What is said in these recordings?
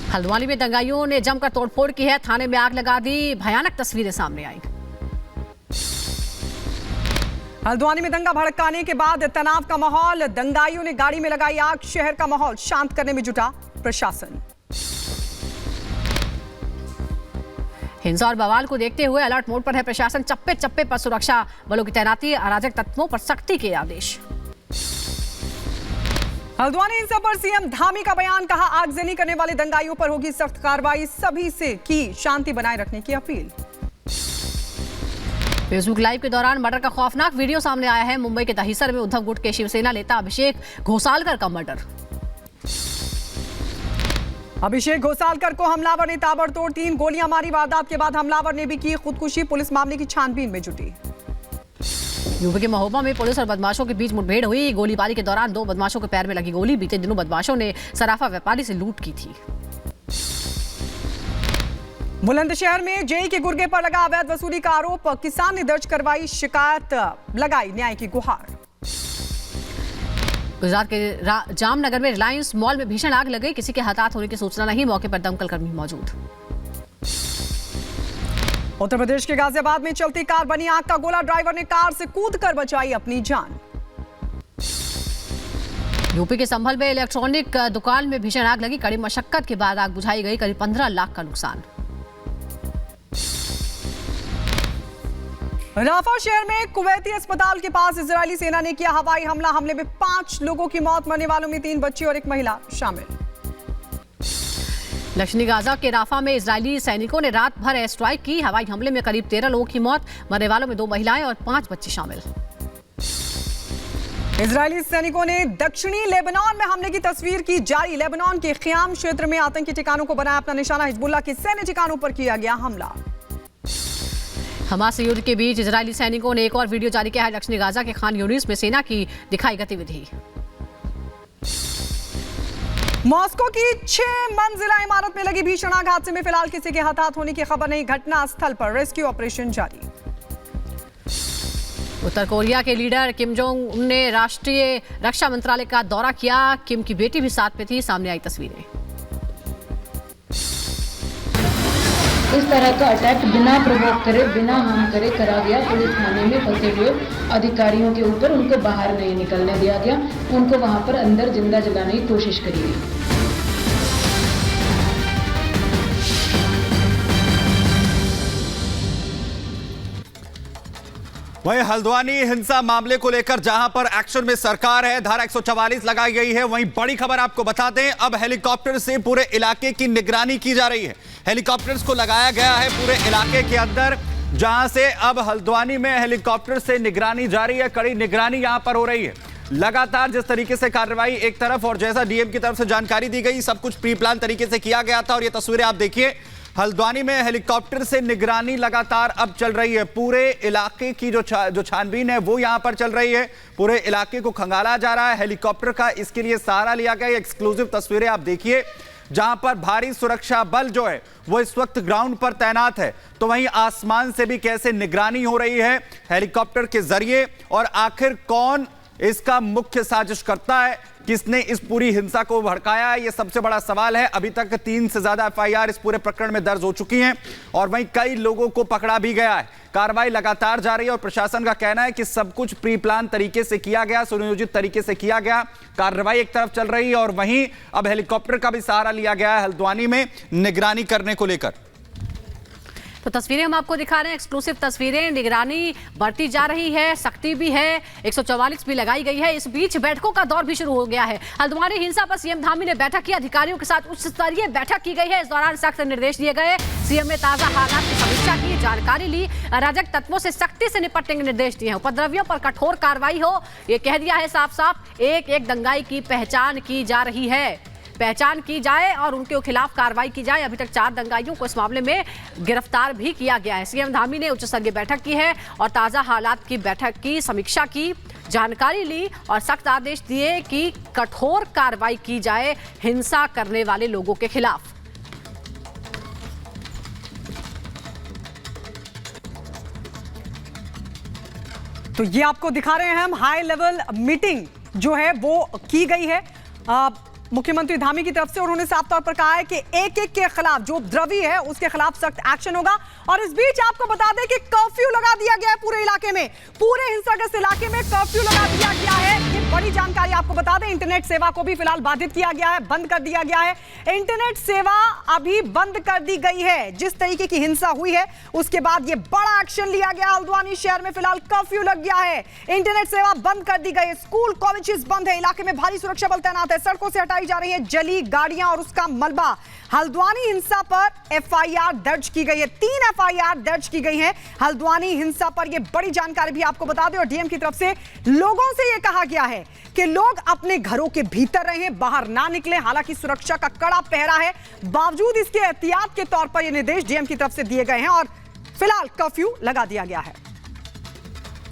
हल्द्वानी में दंगाइयों ने जमकर तोड़फोड़ की है, थाने में आग लगा दी, भयानक तस्वीरें सामने आई। हल्द्वानी में दंगा भड़काने के बाद तनाव का माहौल, दंगाइयों ने गाड़ी में लगाई आग, शहर का माहौल शांत करने में जुटा प्रशासन। हिंसा और बवाल को देखते हुए अलर्ट मोड पर है प्रशासन, चप्पे चप्पे पर सुरक्षा बलों की तैनाती, अराजक तत्वों पर सख्ती के आदेश। हल्द्वानी हिंसा पर सीएम धामी का बयान, कहा आगजनी करने वाले दंगाइयों पर होगी सख्त कार्रवाई, सभी से की शांति बनाए रखने की अपील। फेसबुक लाइव के दौरान मर्डर का खौफनाक वीडियो सामने आया है। मुंबई के दहिसर में उद्धव गुट के शिवसेना नेता अभिषेक घोसालकर का मर्डर। अभिषेक घोसालकर को हमलावर ने ताबड़तोड़ 3 गोलियां मारी, वारदात के बाद हमलावर ने भी की खुदकुशी, पुलिस मामले की छानबीन में जुटी। यूपी के महोबा में पुलिस और बदमाशों के बीच मुठभेड़ हुई, गोलीबारी के दौरान 2 बदमाशों के पैर में लगी गोली, बीते दिनों बदमाशों ने सराफा व्यापारी से लूट की थी। बुलंदशहर में जेई के गुर्गे पर लगा अवैध वसूली का आरोप, किसान ने दर्ज करवाई शिकायत, लगाई न्याय की गुहार। गुजरात के जामनगर में रिलायंस मॉल में भीषण आग लग गई, किसी के हताहत होने की सूचना नहीं, मौके पर दमकल कर्मी मौजूद। उत्तर प्रदेश के गाजियाबाद में चलती कार बनी आग का गोला, ड्राइवर ने कार से कूदकर बचाई अपनी जान। यूपी के संभल में इलेक्ट्रॉनिक दुकान में भीषण आग लगी, कड़ी मशक्कत के बाद आग बुझाई गई, करीब 15 लाख का नुकसान। राफा शहर में कुवैती अस्पताल के पास इजरायली सेना ने किया हवाई हमला, हमले में 5 लोगों की मौत, मरने वालों में 3 बच्चे और 1 महिला शामिल। दक्षिणी गाजा के राफा में इजरायली सैनिकों ने रात भर एयर स्ट्राइक की, हवाई हमले में करीब 13 लोगों की मौत, मरने वालों में 2 महिलाएं और 5 बच्चे शामिल। इजरायली सैनिकों ने दक्षिणी लेबनान में हमले की तस्वीर की जारी, लेबनान के ख्याम क्षेत्र में आतंकी ठिकानों को बनाया अपना निशाना, हिजबुल्लाह के सैन्य ठिकानों पर किया गया हमला। हमास से युद्ध के बीच इजरायली सैनिकों ने एक और वीडियो जारी किया है, दक्षिणी गाजा के खान यूनिस में सेना की दिखाई गतिविधि। मॉस्को की 6 मंजिला इमारत में लगी भीषण आग, हादसे में फिलहाल किसी के हताहत होने की खबर नहीं, घटना स्थल पर रेस्क्यू ऑपरेशन जारी। उत्तर कोरिया के लीडर किम जोंग उन ने राष्ट्रीय रक्षा मंत्रालय का दौरा किया, किम की बेटी भी साथ में थी, सामने आई तस्वीरें। इस तरह का अटैक बिना प्रोवोक करे, बिना हार्म करे करा गया। पुलिस थाने में फंसे हुए अधिकारियों के ऊपर उनको बाहर नहीं निकलने दिया गया, उनको वहां पर अंदर जिंदा जलाने की कोशिश करी गई। वहीं हल्द्वानी हिंसा मामले को लेकर जहां पर एक्शन में सरकार है, धारा 144 लगाई गई है, वहीं बड़ी खबर आपको बता दें, अब हेलीकॉप्टर से पूरे इलाके की निगरानी की जा रही है। हेलीकॉप्टर्स को लगाया गया है पूरे इलाके के अंदर, जहां से अब हल्द्वानी में हेलीकॉप्टर से निगरानी जारी है, कड़ी निगरानी यहां पर हो रही है। लगातार जिस तरीके से कार्रवाई एक तरफ और जैसा डीएम की तरफ से जानकारी दी गई, सब कुछ प्री प्लान तरीके से किया गया था। और ये तस्वीरें आप देखिए, हल्द्वानी में हेलीकॉप्टर से निगरानी लगातार अब चल रही है, पूरे इलाके की जो छानबीन है वो यहां पर चल रही है, पूरे इलाके को खंगाला जा रहा है हेलीकॉप्टर का, इसके लिए सहारा लिया गया। एक्सक्लूसिव तस्वीरें आप देखिए, जहां पर भारी सुरक्षा बल जो है वो इस वक्त ग्राउंड पर तैनात है, तो वहीं आसमान से भी कैसे निगरानी हो रही है हेलीकॉप्टर के जरिए। और आखिर कौन इसका मुख्य साजिश करता है, किसने इस पूरी हिंसा को भड़काया है, यह सबसे बड़ा सवाल है। अभी तक 3 से ज्यादा एफआईआर इस पूरे प्रकरण में दर्ज हो चुकी हैं और वहीं कई लोगों को पकड़ा भी गया है। कार्रवाई लगातार जारी है और प्रशासन का कहना है कि सब कुछ प्री प्लान तरीके से किया गया, सुनियोजित तरीके से किया गया। कार्रवाई एक तरफ चल रही है और वहीं अब हेलीकॉप्टर का भी सहारा लिया गया है हल्द्वानी में निगरानी करने को लेकर। तो तस्वीरें हम आपको दिखा रहे हैं, एक्सक्लूसिव तस्वीरें, निगरानी बढ़ती जा रही है, सख्ती भी है, 144 भी लगाई गई है। इस बीच बैठकों का दौर भी शुरू हो गया है। हल्द्वानी हिंसा पर सीएम धामी ने बैठक की, अधिकारियों के साथ उच्च स्तरीय बैठक की गई है। इस दौरान सख्त निर्देश दिए गए, सीएम ने ताजा हालात की समीक्षा की, जानकारी ली, अराजक तत्वों से सख्ती से निपटने के निर्देश दिए हैं, उपद्रवियों पर कठोर कार्रवाई हो, ये कह दिया है साफ साफ। एक एक दंगाई की पहचान की जा रही है, पहचान की जाए और उनके खिलाफ कार्रवाई की जाए। अभी तक 4 दंगाइयों को इस मामले में गिरफ्तार भी किया गया है। सीएम धामी ने उच्च स्तरीय बैठक की है और ताजा हालात की बैठक की, समीक्षा की, जानकारी ली और सख्त आदेश दिए कि कठोर कार्रवाई की जाए हिंसा करने वाले लोगों के खिलाफ। तो ये आपको दिखा रहे हैं हम, हाई लेवल मीटिंग जो है वो की गई है। मुख्यमंत्री धामी की तरफ से। उन्होंने साफ तौर पर कहा है कि एक के खिलाफ जो उपद्रवी है उसके खिलाफ सख्त एक्शन होगा। और इस बीच आपको बता दें कि कर्फ्यू लगा दिया गया है पूरे इलाके में, पूरे हिंसाग्रस्त इलाके में कर्फ्यू लगा दिया गया है। ये बड़ी जानकारी आपको बता दें। इंटरनेट सेवा को भी फिलहाल बाधित किया गया है, बंद कर दिया गया है। इंटरनेट सेवा अभी बंद कर दी गई है। जिस तरीके की हिंसा हुई है उसके बाद ये बड़ा एक्शन लिया गया। हल्द्वानी शहर में फिलहाल कर्फ्यू लग गया है, इंटरनेट सेवा बंद कर दी गई है, स्कूल कॉलेजेस बंद है, इलाके में भारी सुरक्षा बल तैनात है, सड़कों से हटाई जा रही है जली गाड़ियां और उसका मलबा। हल्द्वानी हिंसा पर एफआईआर दर्ज की गई है, 3 एफआईआर दर्ज की गई है हल्द्वानी हिंसा पर। यह बड़ी जानकारी भी आपको बता दें। और डीएम की तरफ से लोगों से यह कहा गया है कि लोग अपने घरों के भीतर रहें, बाहर ना निकलें। हालांकि सुरक्षा का कड़ा पहरा है, बावजूद इसके एहतियात के तौर पर यह निर्देश डीएम की तरफ से दिए गए हैं और फिलहाल कर्फ्यू लगा दिया गया है।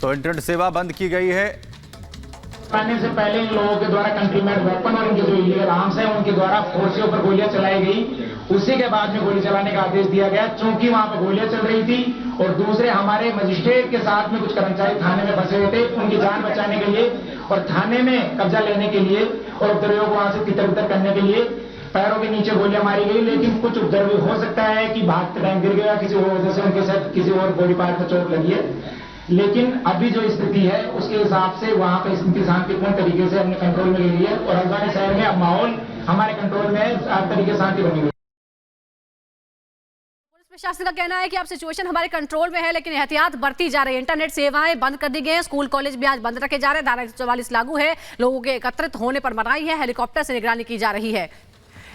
तो इंटरनेट सेवा बंद की गई है। आने से पहले इन लोगों के द्वारा कंट्रीमेड वेपन और इनके जो इलीगल आर्म्स हैं उनके द्वारा फोर्सियों पर गोलियां चलाई गई। उसी के बाद में गोली चलाने का आदेश दिया गया, चूंकि वहां पर गोलियां चल रही थी और दूसरे हमारे मजिस्ट्रेट के साथ में कुछ कर्मचारी थाने में फंसे हुए थे। उनकी जान बचाने के लिए और थाने में कब्जा लेने के लिए और उपद्रवियों को वहां से तितर बितर करने के लिए पैरों के नीचे गोलियां मारी गई। लेकिन कुछ उपद्रवी हो सकता है कि भागते टाइम गिर गया, किसी और वजह से उनके साथ किसी और बॉडी पार्ट पर चोट लगी है। लेकिन अभी जो स्थिति है उसके हिसाब से वहां पर स्थिति शांतिपूर्ण तरीके से हमने कंट्रोल में ले ली है और हल्द्वानी शहर में अब माहौल हमारे कंट्रोल में हर तरीके से शांति बनी हुई है। पुलिस प्रशासन का कहना है कि अब सिचुएशन हमारे कंट्रोल में है, लेकिन एहतियात बरती जा रही है। इंटरनेट सेवाएं बंद कर दी गई हैं, स्कूल कॉलेज भी आज बंद रखे जा रहे हैं। धारा 144 लागू है, लोगों के एकत्रित होने पर मनाही है, हेलीकॉप्टर से निगरानी की जा रही है।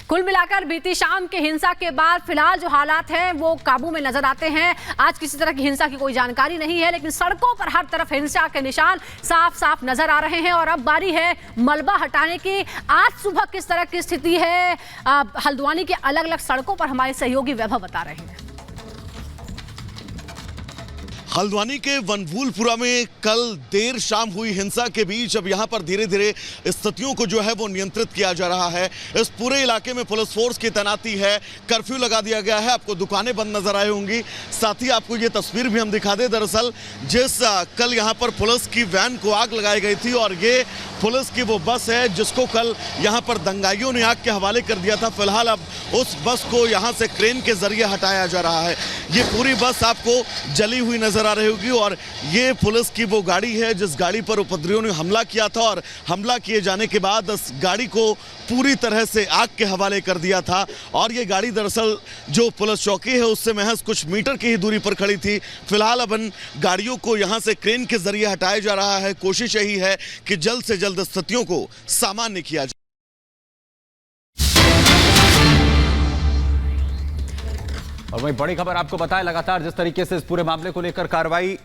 कुल मिलाकर बीती शाम के हिंसा के बाद फिलहाल जो हालात हैं वो काबू में नजर आते हैं। आज किसी तरह की हिंसा की कोई जानकारी नहीं है, लेकिन सड़कों पर हर तरफ हिंसा के निशान साफ साफ नजर आ रहे हैं। और अब बारी है मलबा हटाने की। आज सुबह किस तरह की स्थिति है हल्द्वानी के अलग अलग सड़कों पर, हमारे सहयोगी वैभव बता रहे हैं। हल्द्वानी के वनभूलपुरा में कल देर शाम हुई हिंसा के बीच अब यहां पर धीरे धीरे स्थितियों को जो है वो नियंत्रित किया जा रहा है। इस पूरे इलाके में पुलिस फोर्स की तैनाती है, कर्फ्यू लगा दिया गया है। आपको दुकानें बंद नजर आई होंगी। साथ ही आपको ये तस्वीर भी हम दिखा दें। दरअसल जिस कल यहां पर पुलिस की वैन को आग लगाई गई थी और ये पुलिस की वो बस है जिसको कल यहां पर दंगाइयों ने आग के हवाले कर दिया था। फिलहाल अब उस बस को यहां से क्रेन के जरिए हटाया जा रहा है। ये पूरी बस आपको जली हुई नजर आ रही होगी और ये पुलिस की वो गाड़ी है जिस गाड़ी पर उपद्रवियों ने हमला किया था और हमला किए जाने के बाद इस गाड़ी को पूरी तरह से आग के हवाले कर दिया था। और ये गाड़ी दरअसल जो पुलिस चौकी है उससे महज कुछ मीटर की ही दूरी पर खड़ी थी। फिलहाल अब इन गाड़ियों को यहां से क्रेन के जरिए हटाया जा रहा है। कोशिश यही है कि जल्द से जल्द स्थितियों को सामान्य किया जाए। और वही बड़ी खबर आपको बताएं, लगातार जिस तरीके से इस पूरे मामले को लेकर कार्रवाई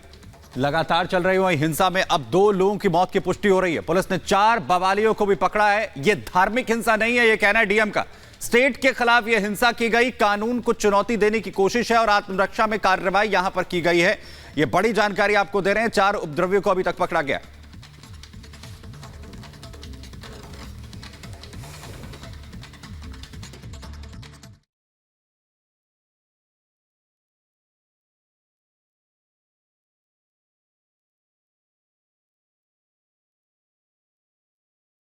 लगातार चल रही है, वहीं हिंसा में अब 2 लोगों की मौत की पुष्टि हो रही है। पुलिस ने 4 बवालियों को भी पकड़ा है। यह धार्मिक हिंसा नहीं है, यह कहना है डीएम का। स्टेट के खिलाफ यह हिंसा की गई, कानून को चुनौती देने की कोशिश है और आत्मरक्षा में कार्रवाई यहां पर की गई है। यह बड़ी जानकारी आपको दे रहे हैं। 4 उपद्रवियों को अभी तक पकड़ा गया।